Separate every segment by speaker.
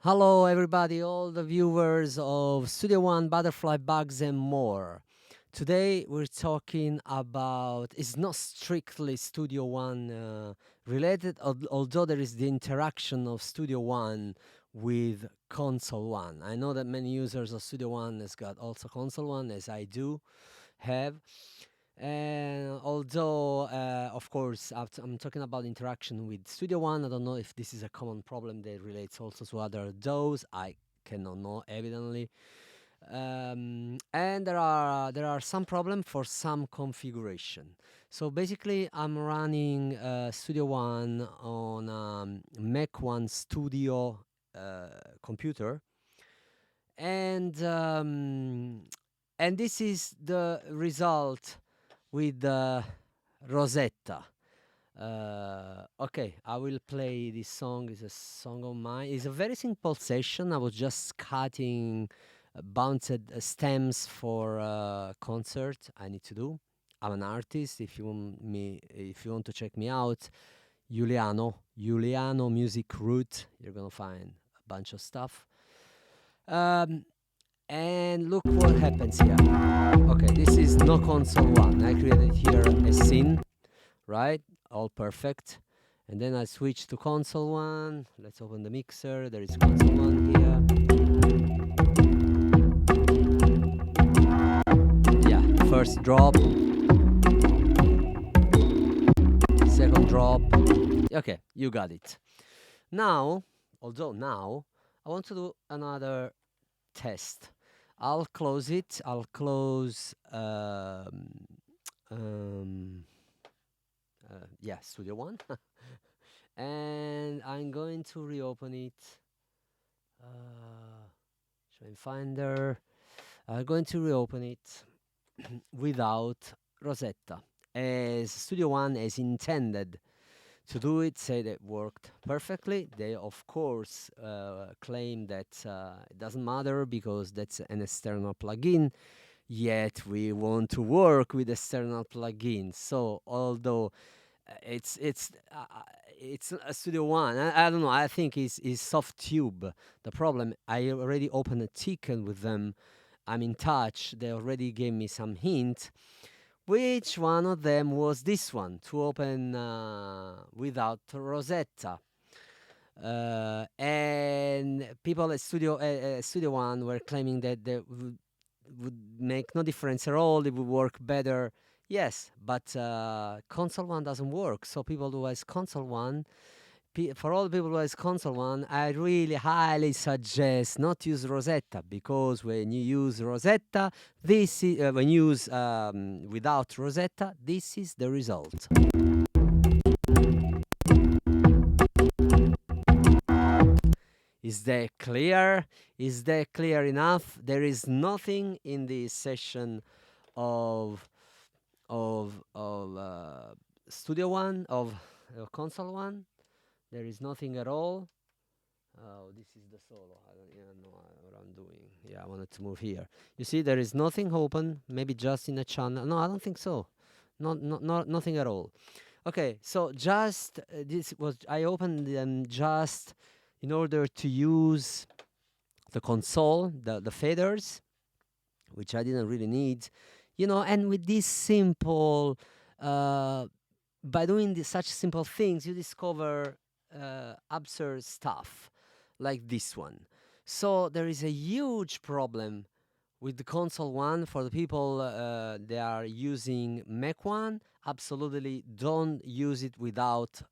Speaker 1: Hello, everybody, all the viewers of Studio One, Butterfly Bugs, and more. Today we're talking about, it's not strictly Studio One related, although there is the interaction of Studio One with Console One. I know that many users of Studio One has got also Console One, as I do have. And although, of course, I'm talking about interaction with Studio One, I don't know if this is a common problem that relates also to other DAWs. I cannot know, evidently. And there are some problem for some configuration. So basically, I'm running Studio One on Mac One Studio computer, and this is the result with Rosetta. Okay, I will play this song. It's a song of mine. It's a very simple session. I was just cutting bounced stems for a concert I need to do. I'm an artist. If you want to check me out, Juliano Music Root. You're gonna find a bunch of stuff. Um, and look what happens here. Okay, this is no console one. I created here a scene, right? All perfect. And then I switch to console one. Let's open the mixer. There is console one here. Yeah, first drop, second drop. Okay, you got it. Now, now I want to do another test. I'll close it. I'll close um, yeah, Studio One. And I'm going to reopen it. Train Finder. I'm going to reopen it without Rosetta, as Studio One is intended to do it. Say that worked perfectly. They of course claim that it doesn't matter because that's an external plugin. Yet we want to work with external plugins. So although it's a Studio One. I don't know. I think is Softube the problem. I already opened a ticket with them. I'm in touch. They already gave me some hint. Which one of them was this one to open without Rosetta? And people at Studio One were claiming that they would make no difference at all. It would work better. Yes, but console one doesn't work. So people who has console one, for all the people who has console one, I really highly suggest not use Rosetta, because when you use Rosetta, this is when you use without Rosetta, this is the result. Is that clear? Is that clear enough? There is nothing in this session of Studio One, of Console One. There is nothing at all. Oh, this is the solo. I don't even know what I'm doing. Yeah, I wanted to move here. You see, there is nothing open. Maybe just in a channel. No, I don't think so. Not nothing at all. Okay, so just this was I opened them just in order to use the console, the faders, which I didn't really need, and with this simple, by doing such simple things, you discover absurd stuff like this one. So there is a huge problem with the console one for the people they are using Mac one. Absolutely, don't use it without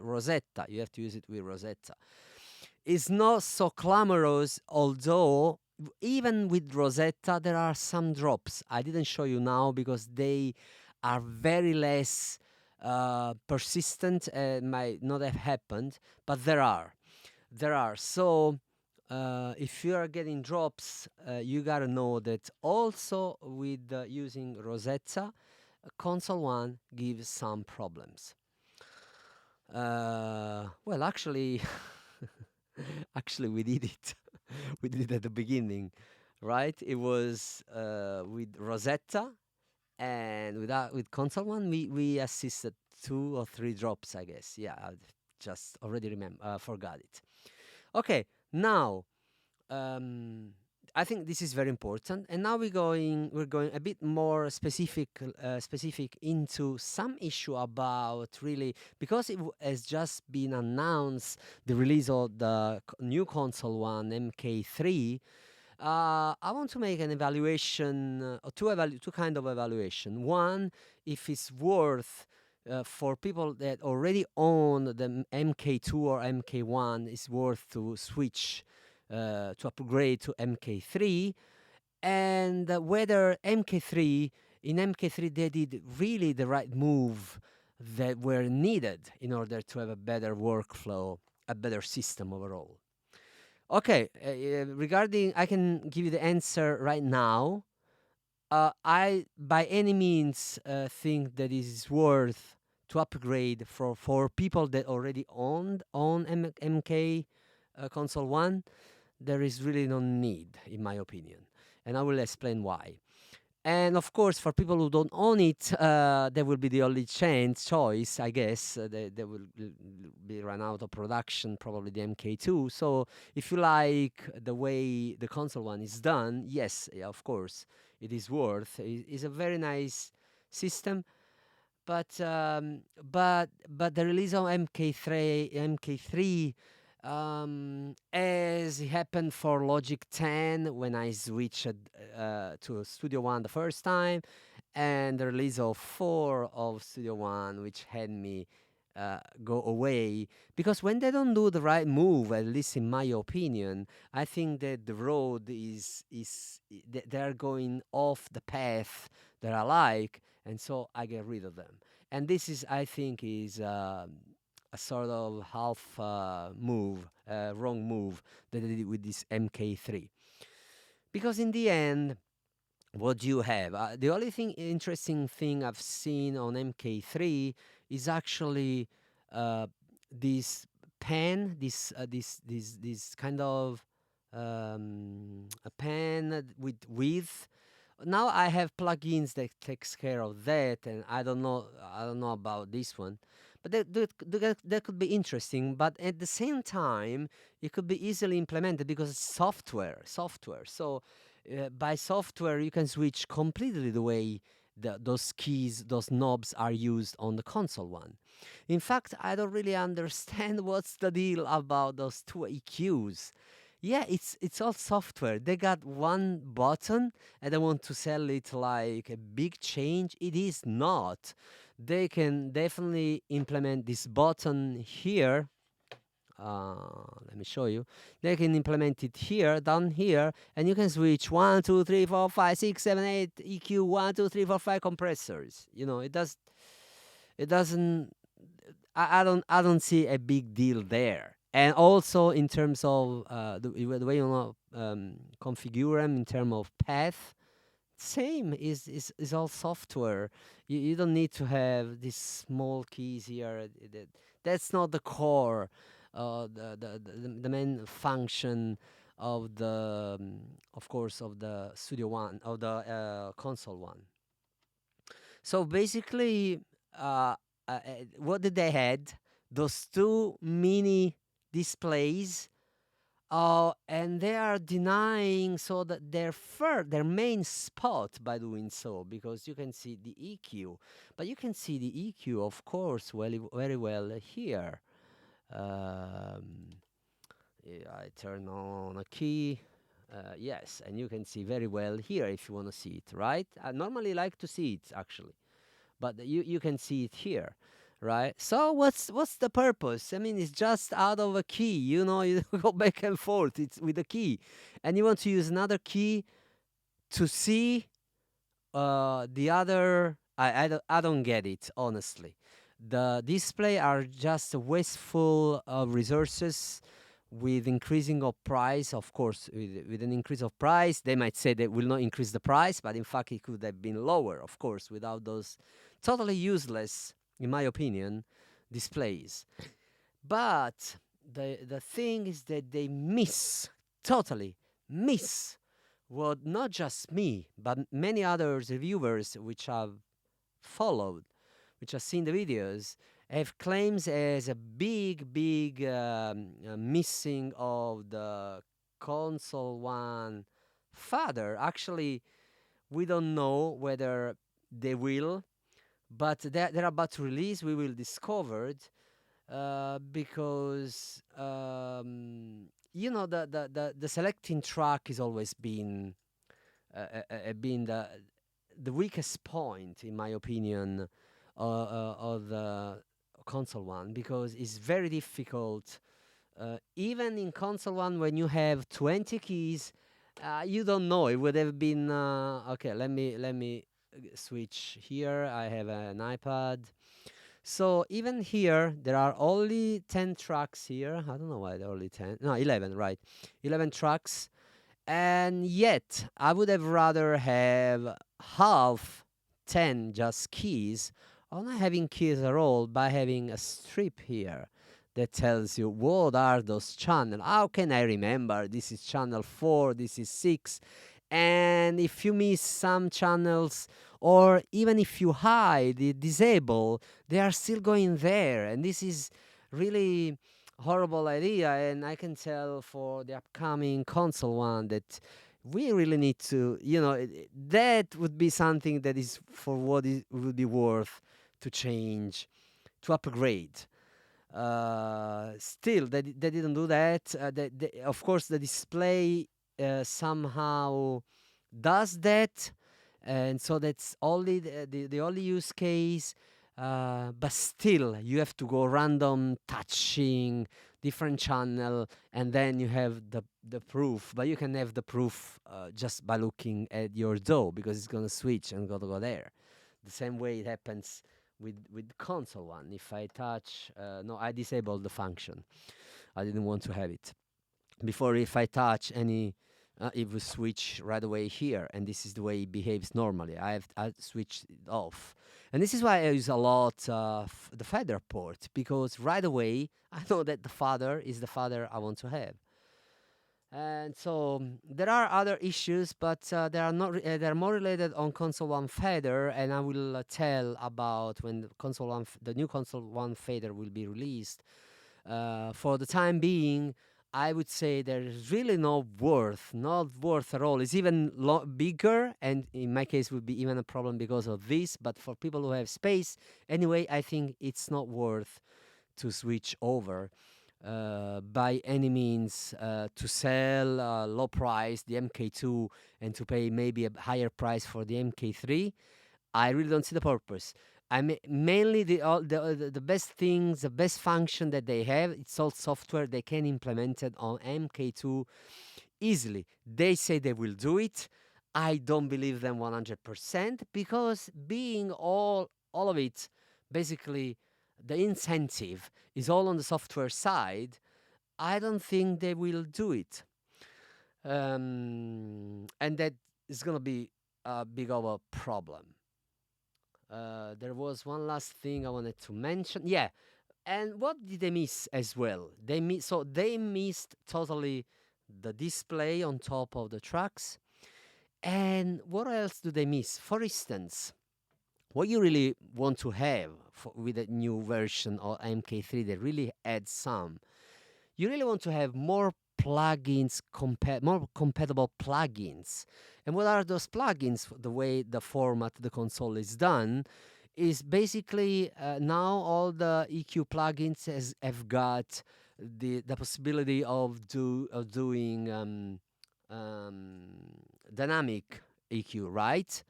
Speaker 1: Rosetta. You have to use it with Rosetta. It's not so clamorous, although even with Rosetta there are some drops. I didn't show you now because they are very less persistent and might not have happened, but there are. So if you are getting drops, you gotta know that also with using Rosetta, console one gives some problems. Well, actually, actually, we did it. We did it at the beginning, right? It was with Rosetta, and with console one, we assisted 2 or 3 drops, I guess. Yeah, just already forgot it. Okay, now um, I think this is very important, and now we're going a bit more specific into some issue about really, because has just been announced the release of the new Console 1 MK3. I want to make an evaluation, two kind of evaluation. One, if it's worth for people that already own the MK2 or MK1, it's worth to switch to upgrade to MK3, and whether MK3 they did really the right move that were needed in order to have a better workflow, a better system overall. Okay, regarding, I can give you the answer right now. I by any means think that it is worth to upgrade for people that already own MK Console 1. There is really no need, in my opinion, and I will explain why. And of course, for people who don't own it, that will be the only choice, I guess. They will be run out of production, probably the MK2. So if you like the way the Console 1 is done, yes, yeah, of course, it is worth. It's a very nice system, but the release of MK3, as it happened for Logic 10 when I switched to Studio One the first time, and the release of 4 of Studio One, which had me go away, because when they don't do the right move, at least in my opinion, I think that the road they're going off the path that I like, and so I get rid of them. And this is, I think, is a sort of half move, wrong move that they did with this MK3. Because in the end, what do you have? The only interesting thing I've seen on MK3 is actually uh, this pen, this kind of a pen with width. Now I have plugins that takes care of that, and I don't know about this one, but that could be interesting. But at the same time, it could be easily implemented because it's software. So by software, you can switch completely the way those keys, those knobs are used on the Console 1. In fact, I don't really understand what's the deal about those two EQs. Yeah, it's all software. They got one button and they want to sell it like a big change. It is not. They can definitely implement this button here. Let me show you. They can implement it here, down here, and you can switch 1, 2, 3, 4, 5, 6, 7, 8 EQ, 1, 2, 3, 4, 5 compressors. It doesn't. I don't see a big deal there. And also in terms of the way you want to configure them in terms of path, same is all software. You don't need to have these small keys here. That's not the core, the main function of the of course of the Studio One, of the Console 1. So basically, what did they had? Those two mini displays, and they are denying so that their main spot by doing so, because you can see the EQ, but you can see the EQ, of course, very well here. I turn on a key. Yes, and you can see very well here if you want to see it, right? I normally like to see it actually, but you can see it here, right? So what's the purpose? I mean, it's just out of a key, you go back and forth, it's with a key, and you want to use another key to see the other. I don't get it, honestly. The display are just wasteful of resources. With increasing of price, of course, with an increase of price, they might say they will not increase the price, but in fact it could have been lower, of course, without those totally useless, in my opinion, displays. But the thing is that they totally miss what not just me, but many other reviewers which have followed, which have seen the videos, have claims as a big missing of the Console 1 father. Actually, we don't know whether they will, but they're about to release. We will discover it because the selecting track has always been the weakest point, in my opinion, of the Console 1, because it's very difficult. Even in Console 1, when you have 20 keys, you don't know. It would have been okay. Let me switch here. I have an iPad. So even here, there are only 10 tracks here. I don't know why there are only 10. No, 11, right? 11 tracks. And yet, I would have rather have half 10 just keys, or not having keys at all, by having a strip here that tells you what are those channels. How can I remember? This is channel 4, this is 6. And if you miss some channels, or even if you hide, disable, they are still going there. And this is really horrible idea, and I can tell for the upcoming Console 1 that we really need to, that would be something that is for what it would be worth to change, to upgrade. Still, they didn't do that. Of course, the display somehow does that, and so that's only the only use case. But still, you have to go random touching different channel, and then you have the proof. But you can have the proof just by looking at your DAW, because it's gonna switch and gonna go there. The same way it happens with Console 1. If I touch, no, I disabled the function. I didn't want to have it before. If I touch any, it will switch right away here, and this is the way it behaves normally. I switched it off, and this is why I use a lot the father port, because right away I know that the father is the father I want to have. And so there are other issues, but they are not. They are more related on Console 1 fader, and I will tell about when the new Console 1 fader will be released. For the time being, I would say there is really not worth at all. It's even bigger, and in my case, would be even a problem because of this. But for people who have space, anyway, I think it's not worth to switch over by any means, to sell low price the MK2 and to pay maybe a higher price for the MK3. I really don't see the purpose. I mean, mainly the best things, the best function that they have, it's all software they can implement it on MK2 easily. They say they will do it. I don't believe them 100%, because being all of it, basically the incentive is all on the software side. I don't think they will do it, and that is gonna be a big of a problem. There was one last thing I wanted to mention. Yeah, and what did they miss as well? They missed totally the display on top of the tracks. And what else do they miss? For instance, what you really want to have with a new version of MK3 that really adds some, you really want to have more plugins, more compatible plugins. And what are those plugins? The way the format the console is done is basically now all the EQ plugins have got the possibility of doing dynamic EQ, right?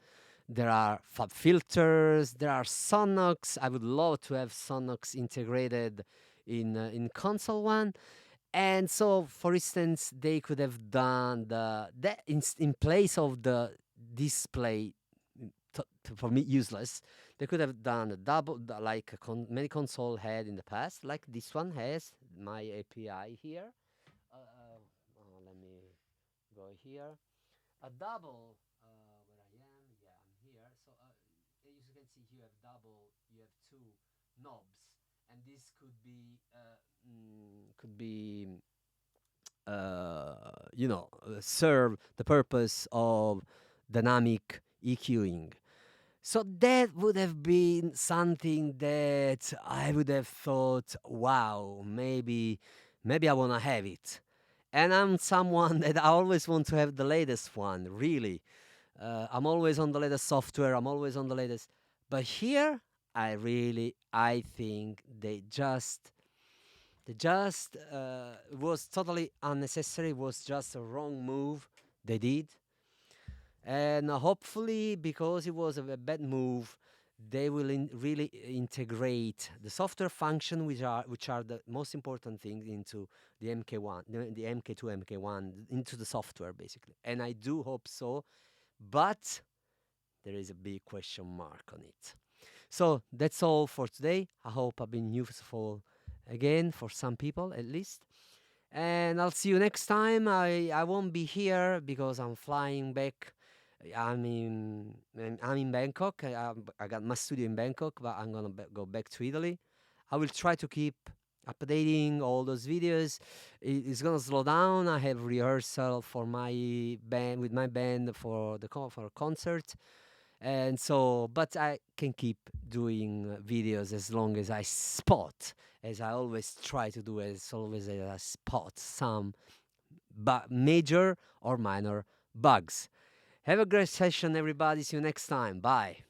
Speaker 1: There are fab filters, there are Sonox. I would love to have Sonox integrated in Console 1. And so, for instance, they could have done that in place of the display, for me useless. They could have done a double, like many console had in the past, like this one has my API here. Let me go here. A double, where I am, yeah, I'm here. So as you can see, you have two knobs, and this could be serve the purpose of dynamic EQing. So that would have been something that I would have thought, wow, maybe I want to have it. And I'm someone that I always want to have the latest one, really. I'm always on the latest software, I'm always on the latest. But here, I think they just was totally unnecessary, was just a wrong move they did. And hopefully, because it was a bad move, they will really integrate the software function, which are the most important thing into the MK1, the MK2, MK1, into the software basically. And I do hope so, but there is a big question mark on it. So that's all for today. I hope I've been useful again for some people at least. And I'll see you next time. I won't be here because I'm flying back. I'm in Bangkok. I got my studio in Bangkok, but I'm gonna go back to Italy. I will try to keep updating all those videos. It's gonna slow down. I have rehearsal for my band with my band for for a concert, and so but I can keep doing videos as long as I spot, as I always try to do, as always as I spot some major or minor bugs. Have a great session, everybody. See you next time. Bye.